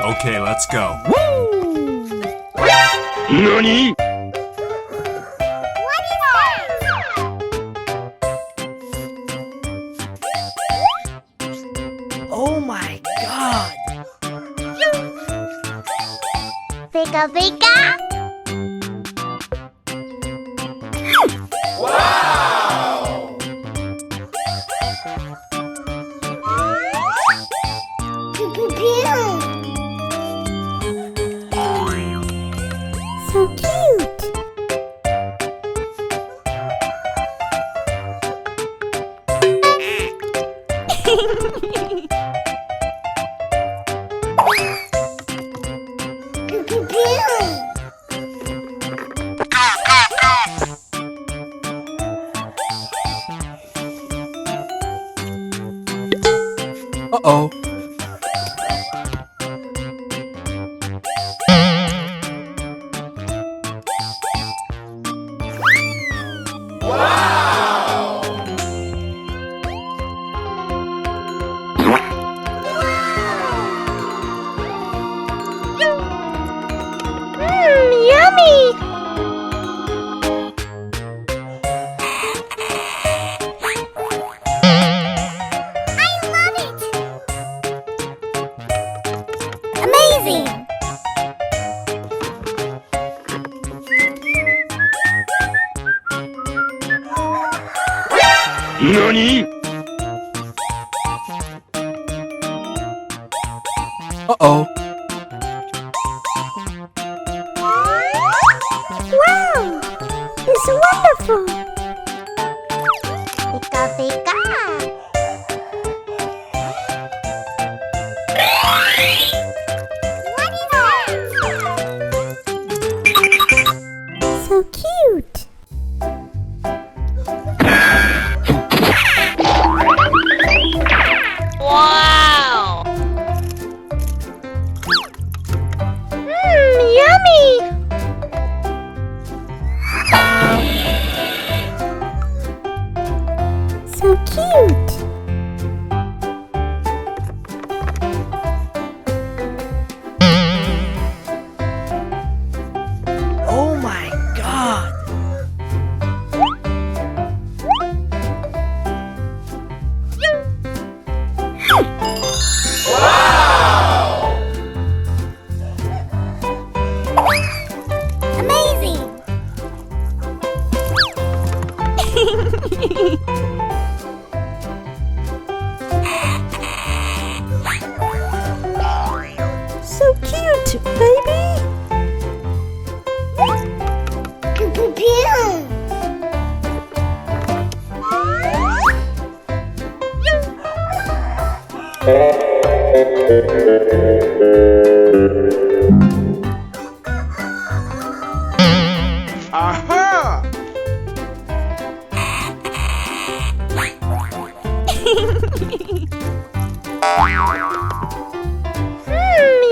Okay, let's go. NANI?! What is that? Oh my god! Pika pika! Wow! Pew pew! So cute! Pew pew pew! Uh-oh. Wow! Yummy! I love it! Amazing! NANI?! Uh-oh. Wow! It's wonderful! Pika pika! What is that? So cute! Wow! Yummy! So cute! Oh my god! Wow! Amazing! So cute, baby! Pew pew pew! Aha!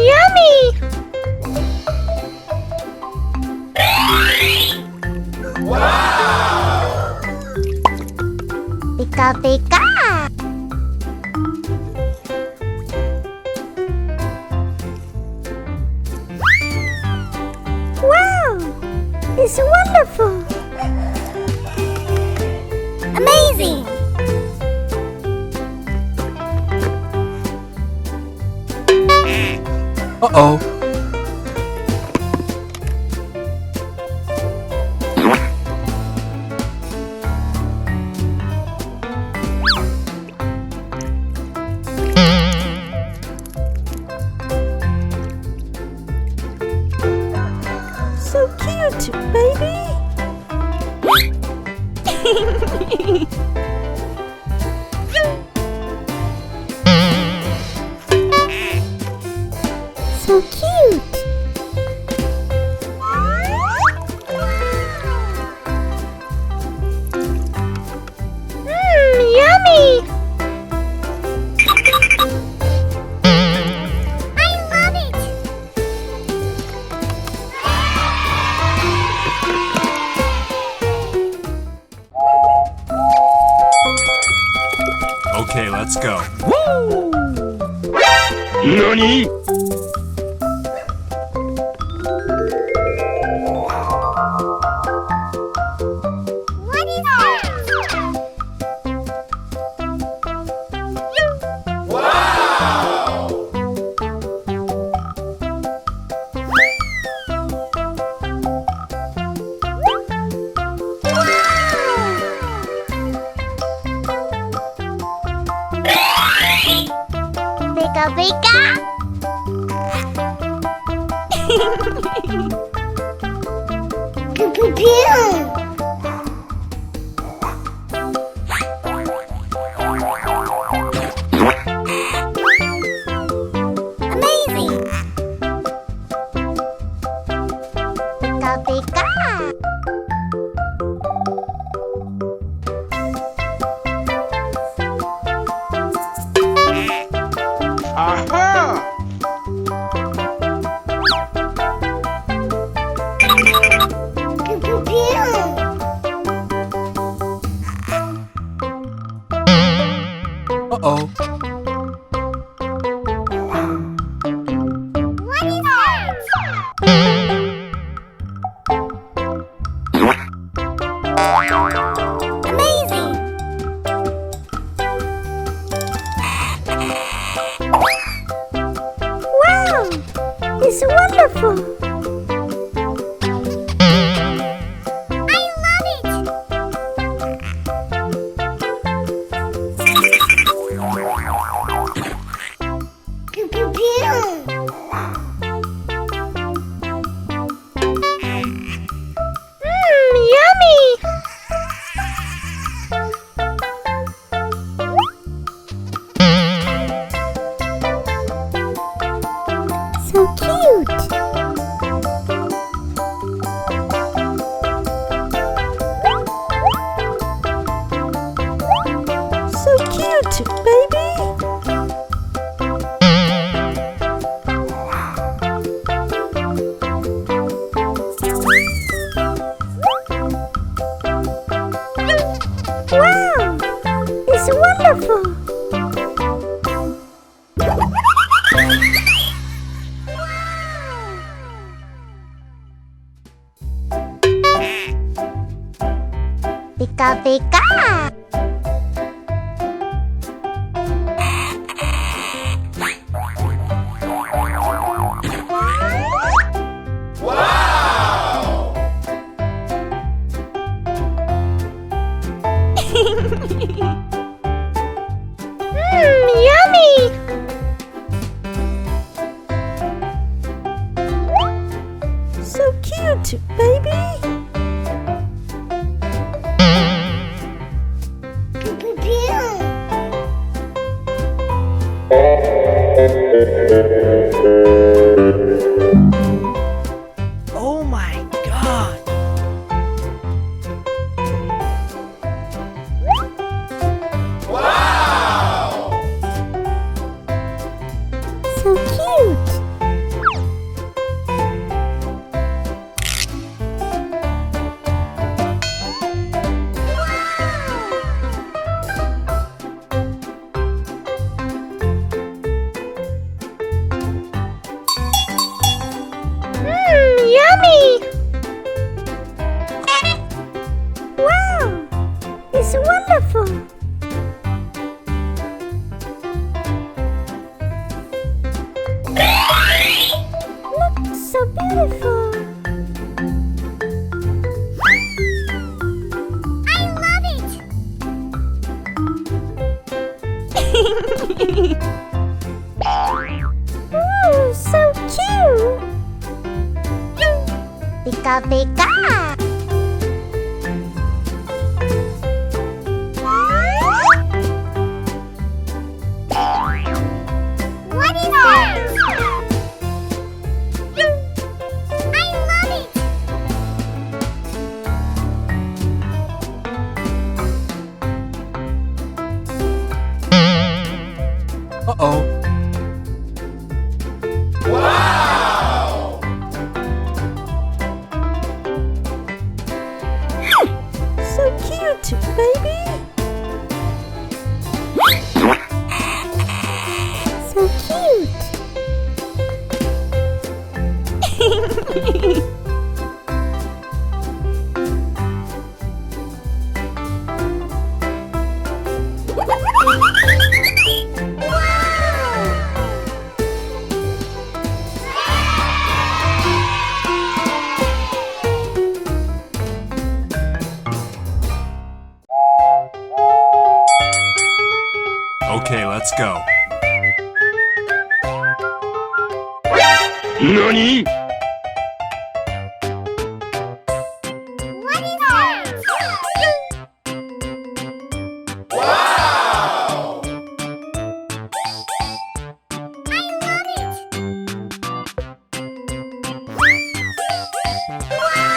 Yummy! Wow! Pika pika! Wow! It's wonderful! Amazing! Uh-oh. So cute, baby! So cute! NANI?! What is that? Pika pika. Pew pew pew. Amazing. Pika pika. Aha! Pew pew pew. Uh-oh. What is that? Amazing. Wow, it's wonderful. I love it. Pew pew pew. Yummy. So cute. So cute, baby. Wow, it's wonderful. Pika pika. Yummy. So cute, baby. Pew pew pew. Oh my god. So cute. Yummy. Wow, it's wonderful. Look, so beautiful. I love it. Ooh, so cute. Pika pika. What is that? I love it. Uh-oh. So cute, baby. So cute. Okay, let's go. NANI?! What is that? Wow! I love it. Wow!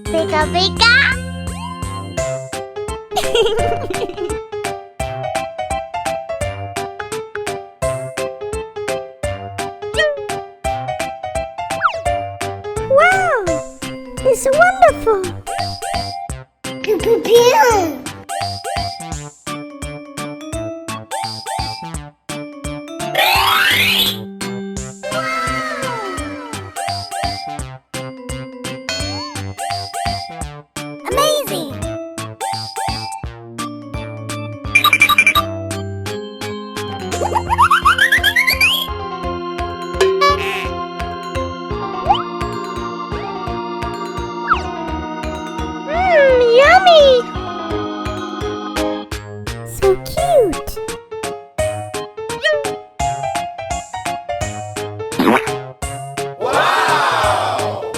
Pika pika. Wow! It's wonderful! Pew pew pew! Amazing! Yummy! So cute! Wow!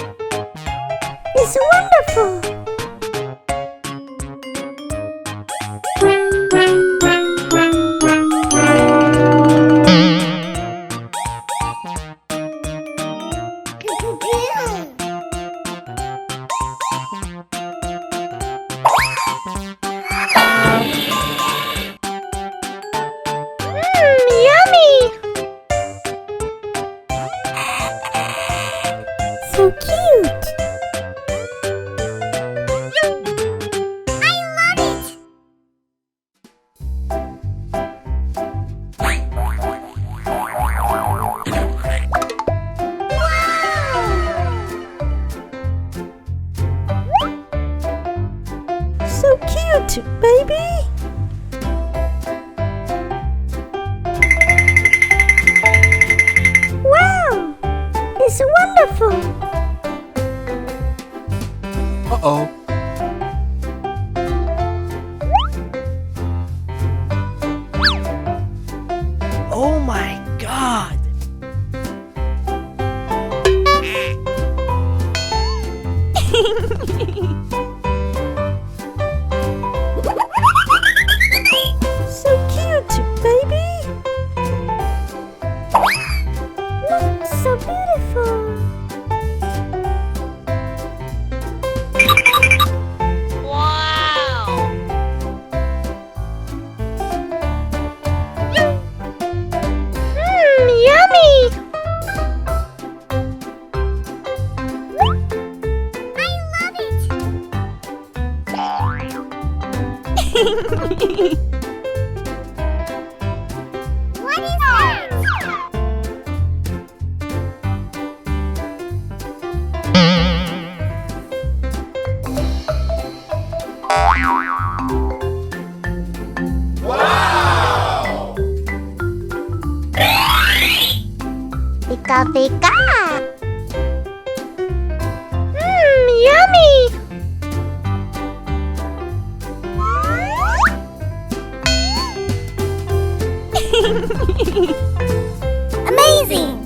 It's wonderful! Yummy! So cute! I love it! So cute, baby. Wow! It's wonderful! Uh-oh. Oh my God. So cute, baby. Look, so beautiful! Yummy! I love it! What is that? Pika pika! Yummy! Amazing!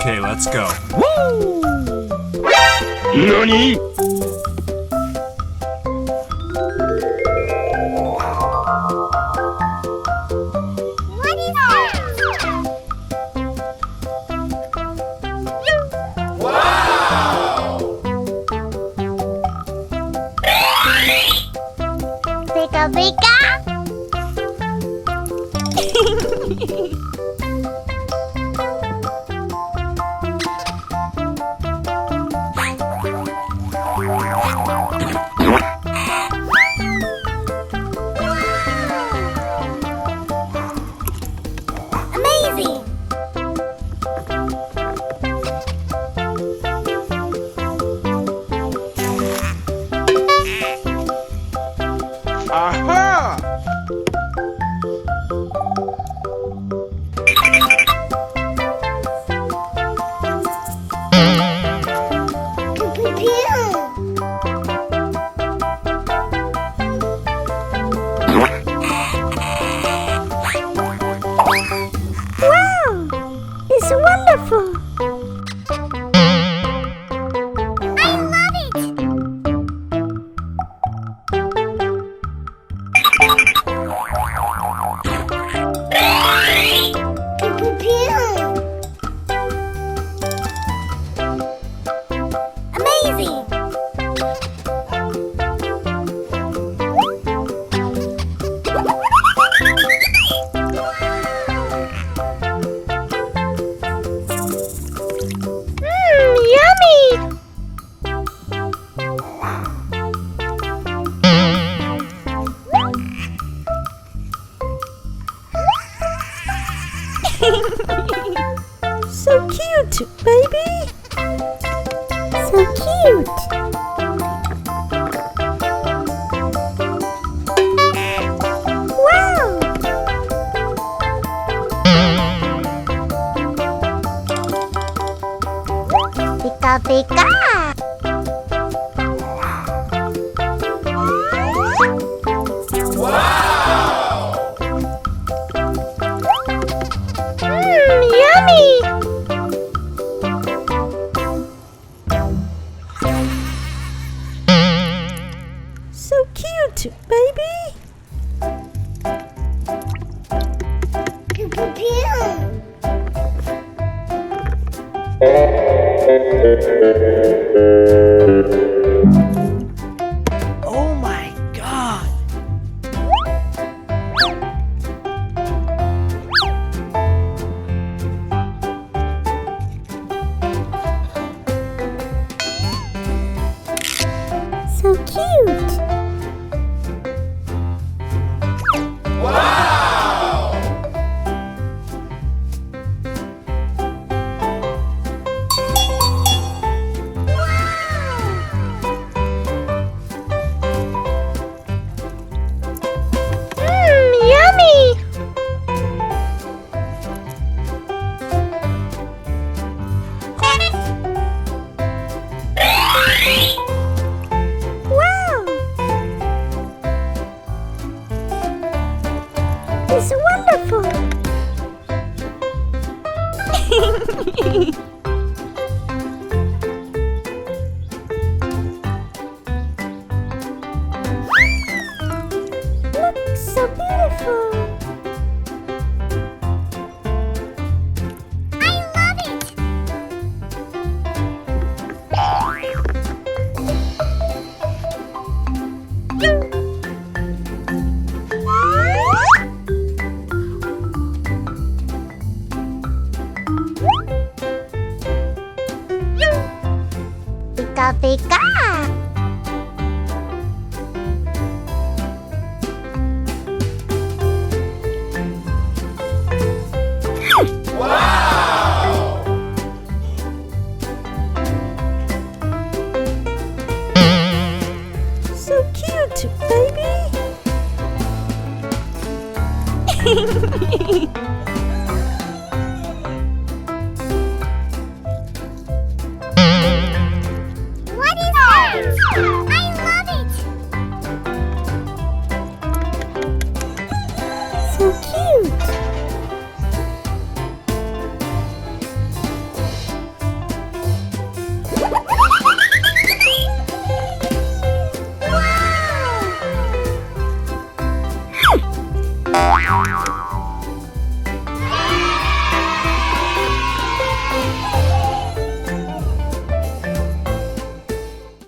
Okay, let's go. NANI?! What is that? Pika pika. Amazing. Aha! Wow! It's wonderful! I love it. Amazing. Yummy! So cute, baby! So cute. Wow! Pika pika. Yummy! So cute, baby! Pew pew pew. Oh my god! So cute. Yummy! Wow! It's wonderful! Look, so beautiful! I love it. Pika pika. So cute, baby! What is that?